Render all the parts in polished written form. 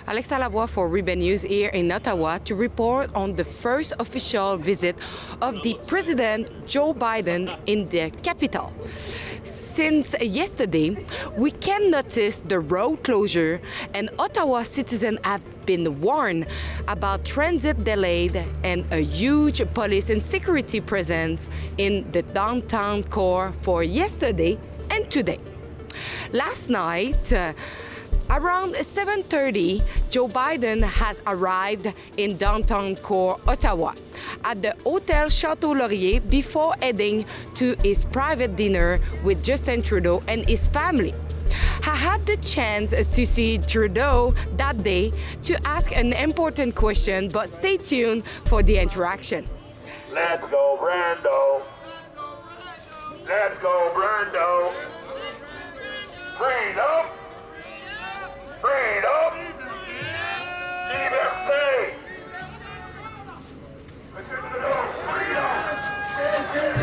Alexa Lavoie for Ribbon News here in Ottawa to report on the first official visit of the President Joe Biden in the capital. Since yesterday, we can notice the road closure, and Ottawa citizens have been warned about transit delayed and a huge police and security presence in the downtown core for yesterday and today. Last night, around 7:30, Joe Biden has arrived in downtown core Ottawa at the Hotel Chateau Laurier before heading to his private dinner with Justin Trudeau and his family. I had the chance to see Trudeau that day to ask an important question, but stay tuned for the interaction. Let's go, Brando. Let's go, Brando. Freedom. Freedom. Liberté.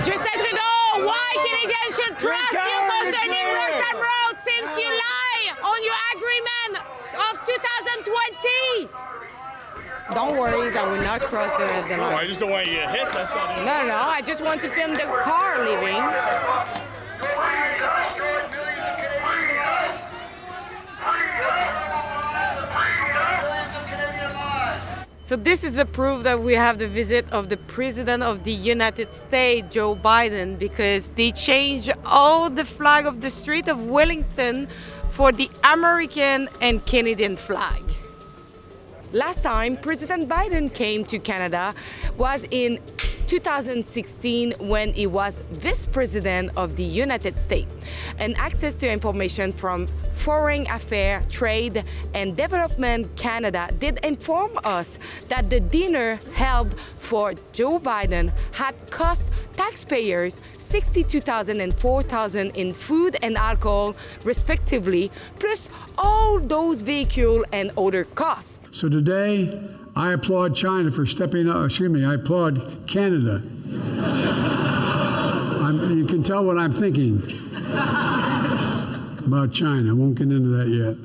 Justin Trudeau, why Canadians should trust you concerning roads and roads since you lie on your agreement of 2020? Don't worry, I will not cross the line. No, I just don't want you to hit. That's not it. No, I just want to film the car leaving. So this is the proof that we have the visit of the President of the United States, Joe Biden, because they changed all the flag of the street of Wellington for the American and Canadian flag. Last time President Biden came to Canada was in 2016 when he was Vice President of the United States. And access to information from Foreign Affairs, Trade and Development Canada did inform us that the dinner held for Joe Biden had cost taxpayers $62,000 and $4,000 in food and alcohol, respectively, plus all those vehicle and other costs. So today, I applaud China for stepping up. I applaud Canada. You can tell what I'm thinking about China. I won't get into that yet.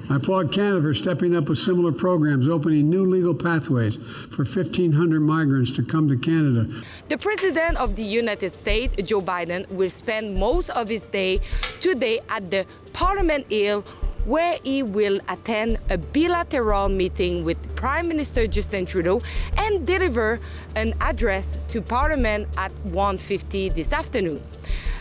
I applaud Canada for stepping up with similar programs, opening new legal pathways for 1,500 migrants to come to Canada. The President of the United States, Joe Biden, will spend most of his day today at the Parliament Hill, where he will attend a bilateral meeting with Prime Minister Justin Trudeau and deliver an address to Parliament at 1:50 this afternoon.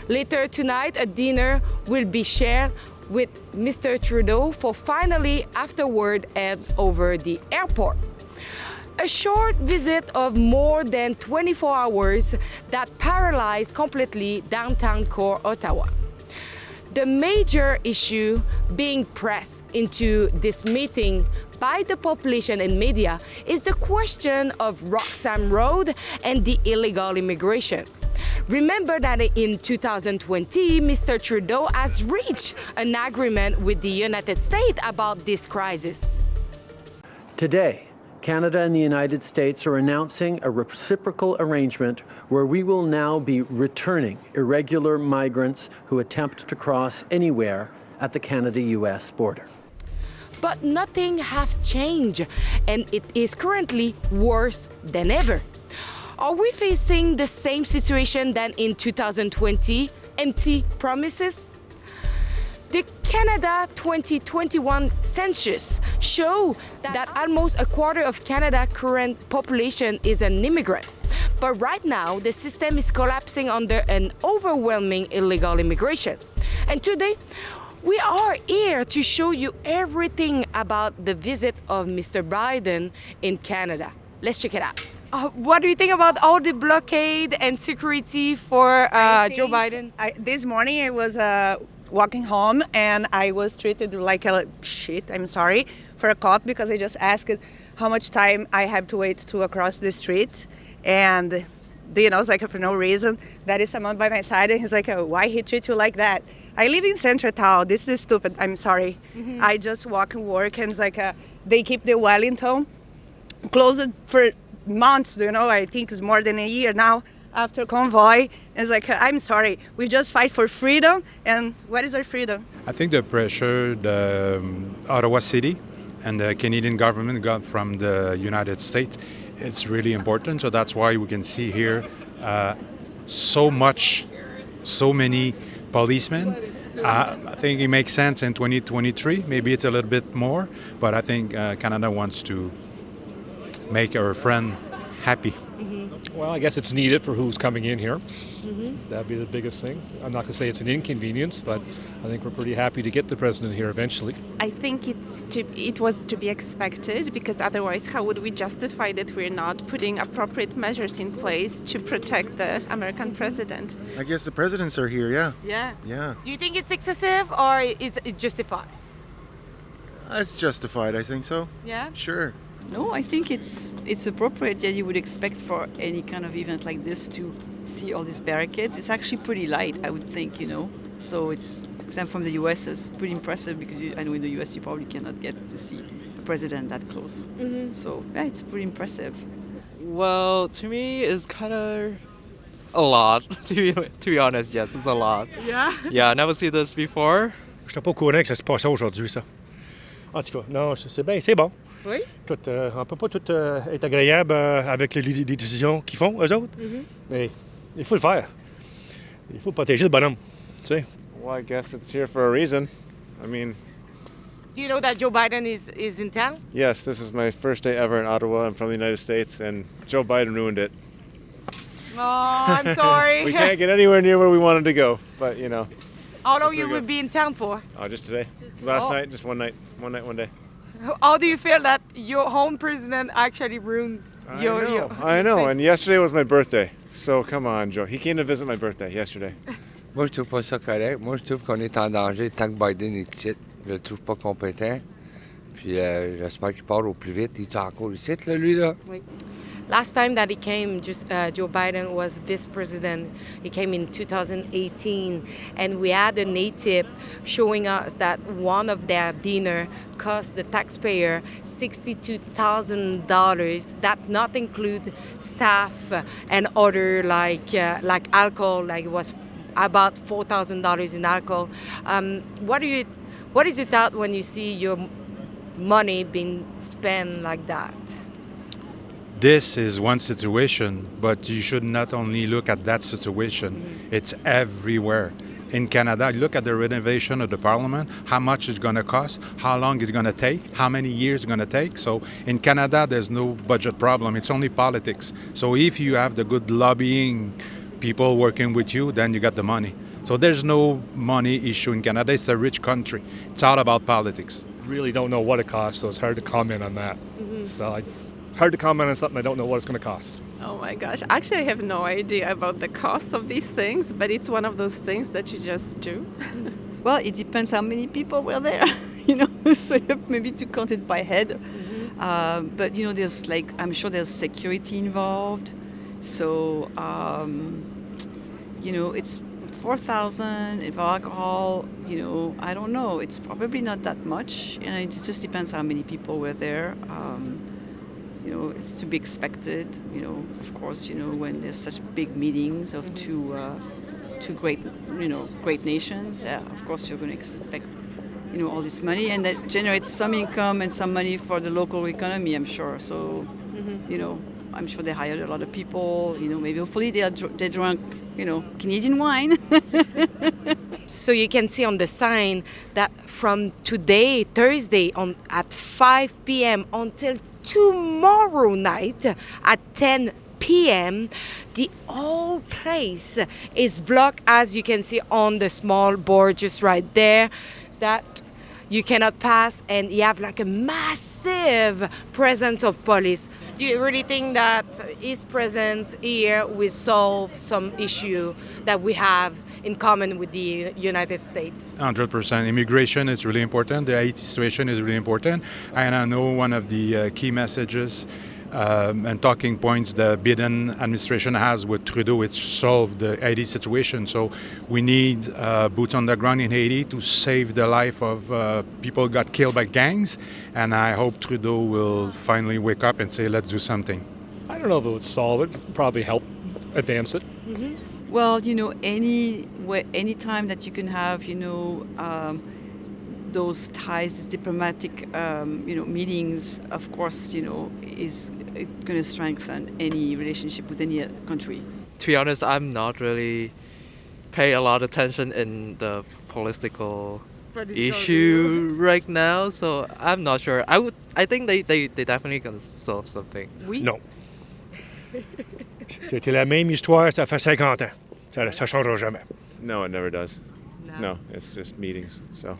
Later tonight, a dinner will be shared with Mr. Trudeau for finally afterward head over the airport. A short visit of more than 24 hours that paralyzed completely downtown core Ottawa. The major issue being pressed into this meeting by the population and media is the question of Roxham Road and the illegal immigration. Remember that in 2020, Mr. Trudeau has reached an agreement with the United States about this crisis. Today, Canada and the United States are announcing a reciprocal arrangement where we will now be returning irregular migrants who attempt to cross anywhere at the Canada-US border. But nothing has changed, and it is currently worse than ever. Are we facing the same situation than in 2020, empty promises? The Canada 2021 census show that almost a quarter of Canada's current population is an immigrant. But right now, the system is collapsing under an overwhelming illegal immigration. And today, we are here to show you everything about the visit of Mr. Biden in Canada. Let's check it out. What do you think about all the blockade and security for Joe Biden? This morning I was walking home and I was treated like a shit, I'm sorry, for a cop because I just asked how much time I have to wait to cross the street. And, it's like for no reason. That is someone by my side and he's like, why he treat you like that? I live in Central Town. This is stupid. I'm sorry. Mm-hmm. I just walk and work and it's like they keep the Wellington closed for months, I think it's more than a year now after convoy. It's like, I'm sorry, we just fight for freedom, and what is our freedom? I think the pressure the Ottawa City and the Canadian government got from the United States. It's really important. So that's why we can see here so many policemen. I think it makes sense in 2023. Maybe it's a little bit more, but I think Canada wants to make our friend happy. Well, I guess it's needed for who's coming in here. That'd be the biggest thing. I'm not going to say it's an inconvenience, but I think we're pretty happy to get the president here eventually. I think it was to be expected, because otherwise how would we justify that we're not putting appropriate measures in place to protect the American president? I guess the presidents are here, yeah. Yeah. Yeah. Do you think it's excessive or is it justified? It's justified, I think so. Yeah. Sure. No, I think it's appropriate that you would expect for any kind of event like this to see all these barricades. It's actually pretty light, I would think, So it's, because I'm from the US, it's pretty impressive because I know in the US you probably cannot get to see the president that close. So yeah, it's pretty impressive. Well, to me, it's kind of a lot. To be honest, yes, it's a lot. Yeah. Yeah, I never seen this before. Je n'étais pas au courant que ça se passait aujourd'hui, ça. En tout cas, non, c'est bien, c'est bon. Oui. On ne peut pas tout être agréable avec les décisions qu'ils font, eux autres. Mais il faut le faire. Il faut protéger le bonhomme. Tu sais. Well, I guess it's here for a reason. I mean... Do you know that Joe Biden is in town? Yes, this is my first day ever in Ottawa. I'm from the United States, and Joe Biden ruined it. Oh, I'm sorry. We can't get anywhere near where we wanted to go, but, How long you will be in town for? Oh, just today. Last night, just one night, one day. How do you feel that your home president actually ruined your... I know, and yesterday was my birthday. So come on, Joe. He came to visit my birthday yesterday. Moi, je trouve pas ça correct. Moi, je trouve qu'on est en danger tant que Biden est ici. Je le trouve pas compétent. Puis j'espère qu'il part au plus vite. Il est encore ici, là, lui, là? Oui. Last time that he came, Joe Biden was vice president. He came in 2018, and we had a native showing us that one of their dinner cost the taxpayer $62,000. That not include staff and other like alcohol. Like it was about $4,000 in alcohol. What is your thought when you see your money being spent like that? This is one situation, but you should not only look at that situation. It's everywhere. In Canada, look at the renovation of the parliament, how much it's going to cost, how long it's going to take, how many years it's going to take. So in Canada, there's no budget problem. It's only politics. So if you have the good lobbying people working with you, then you got the money. So there's no money issue in Canada. It's a rich country. It's all about politics. Really don't know what it costs, so it's hard to comment on that. Hard to comment on something I don't know what it's going to cost. Oh my gosh. Actually, I have no idea about the cost of these things, but it's one of those things that you just do. Well, it depends how many people were there, so you have maybe to count it by head. But, there's I'm sure there's security involved. So, it's 4,000 for alcohol, I don't know. It's probably not that much. It just depends how many people were there. It's to be expected, of course, when there's such big meetings of two great nations, of course you're going to expect, all this money, and that generates some income and some money for the local economy, I'm sure. So, I'm sure they hired a lot of people, maybe hopefully they're drunk, Canadian wine. So you can see on the sign that from today, Thursday, at 5 p.m. until tomorrow night at 10 p.m. the whole place is blocked, as you can see on the small board just right there, that you cannot pass, and you have like a massive presence of police. Do you really think that his presence here will solve some issue that we have in common with the United States? 100%. Immigration is really important. The Haiti situation is really important. And I know one of the key messages and talking points the Biden administration has with Trudeau is solve the Haiti situation. So we need boots on the ground in Haiti to save the life of people who got killed by gangs. And I hope Trudeau will finally wake up and say, let's do something. I don't know if it would solve it. Probably help advance it. Well, any time that you can have, those ties, these diplomatic, meetings, of course, is going to strengthen any relationship with any country. To be honest, I'm not really pay a lot of attention in the political issue right now, so I'm not sure. I think they definitely gonna solve something. Non. C'était la même histoire, ça fait 50 ans. Ça changera jamais. No, it never does. No, it's just meetings. So.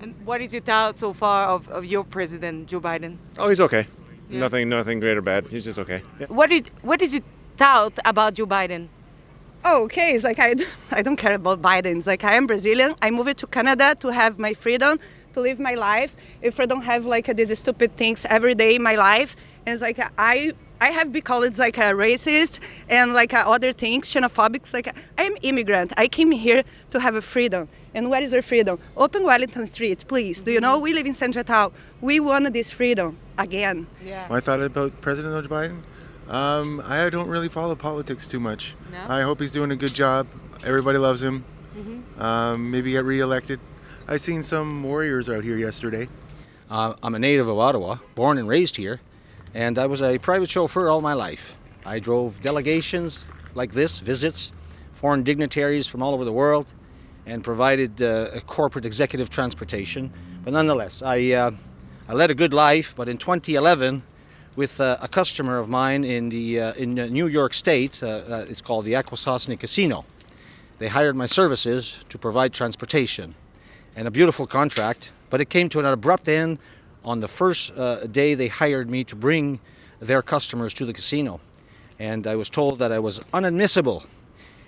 And what is your thought so far of your president, Joe Biden? Oh, he's okay. Yeah. Nothing great or bad. He's just okay. Yeah. What is your thought about Joe Biden? Oh, okay. It's like I don't care about Biden. It's like I am Brazilian. I moved to Canada to have my freedom, to live my life. If I don't have like these stupid things every day in my life, and it's like I have been called like a racist and like other things, xenophobic. It's like I am immigrant. I came here to have a freedom. And what is our freedom? Open Wellington Street, please. Do you know we live in Central Town? We want this freedom again. Yeah. My thought about President Biden. I don't really follow politics too much. No? I hope he's doing a good job. Everybody loves him. Maybe get reelected. I seen some warriors out here yesterday. I'm a native of Ottawa, born and raised here, and I was a private chauffeur all my life. I drove delegations like this, visits, foreign dignitaries from all over the world, and provided corporate executive transportation. But nonetheless, I led a good life, but in 2011, with a customer of mine in New York State. It's called the Akwesasne Casino. They hired my services to provide transportation, and a beautiful contract, but it came to an abrupt end on the first day they hired me to bring their customers to the casino. And I was told that I was unadmissible.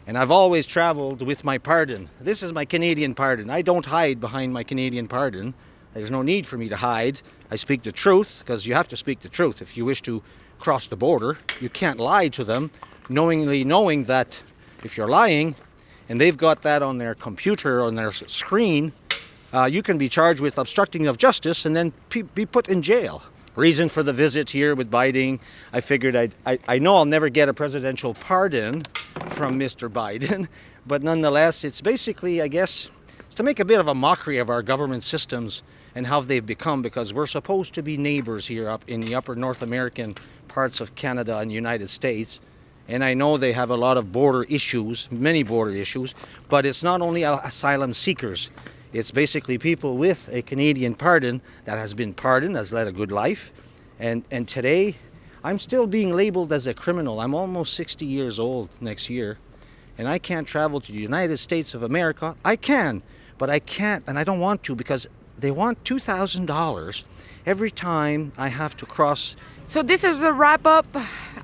And I've always traveled with my pardon. This is my Canadian pardon. I don't hide behind my Canadian pardon. There's no need for me to hide. I speak the truth, because you have to speak the truth. If you wish to cross the border, you can't lie to them, knowing that if you're lying, and they've got that on their computer, on their screen, you can be charged with obstructing of justice and then be put in jail. Reason for the visit here with Biden, I figured I know I'll never get a presidential pardon from Mr. Biden, but nonetheless, it's basically, I guess, to make a bit of a mockery of our government systems and how they've become, because we're supposed to be neighbors here up in the upper North American parts of Canada and the United States. And I know they have a lot of border issues, many border issues, but it's not only asylum seekers. It's basically people with a Canadian pardon that has been pardoned, has led a good life. And today, I'm still being labeled as a criminal. I'm almost 60 years old next year, and I can't travel to the United States of America. I can, but I can't, and I don't want to, because they want $2,000 every time I have to cross. So this is a wrap up.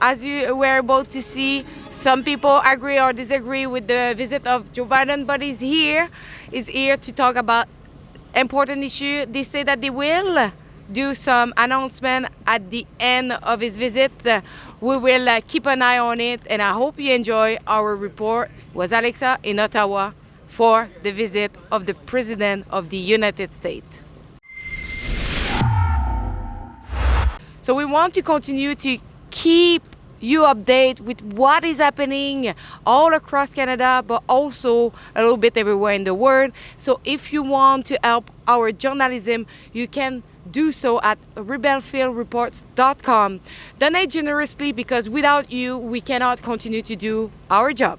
As you were able to see, some people agree or disagree with the visit of Joe Biden, but he's here to talk about important issue. They say that they will do some announcement at the end of his visit. We will keep an eye on it, and I hope you enjoy our report. It was Alexa in Ottawa for the visit of the President of the United States. So we want to continue to keep you updated with what is happening all across Canada, but also a little bit everywhere in the world. So if you want to help our journalism, you can do so at rebelfieldreports.com. Donate generously, because without you, we cannot continue to do our job.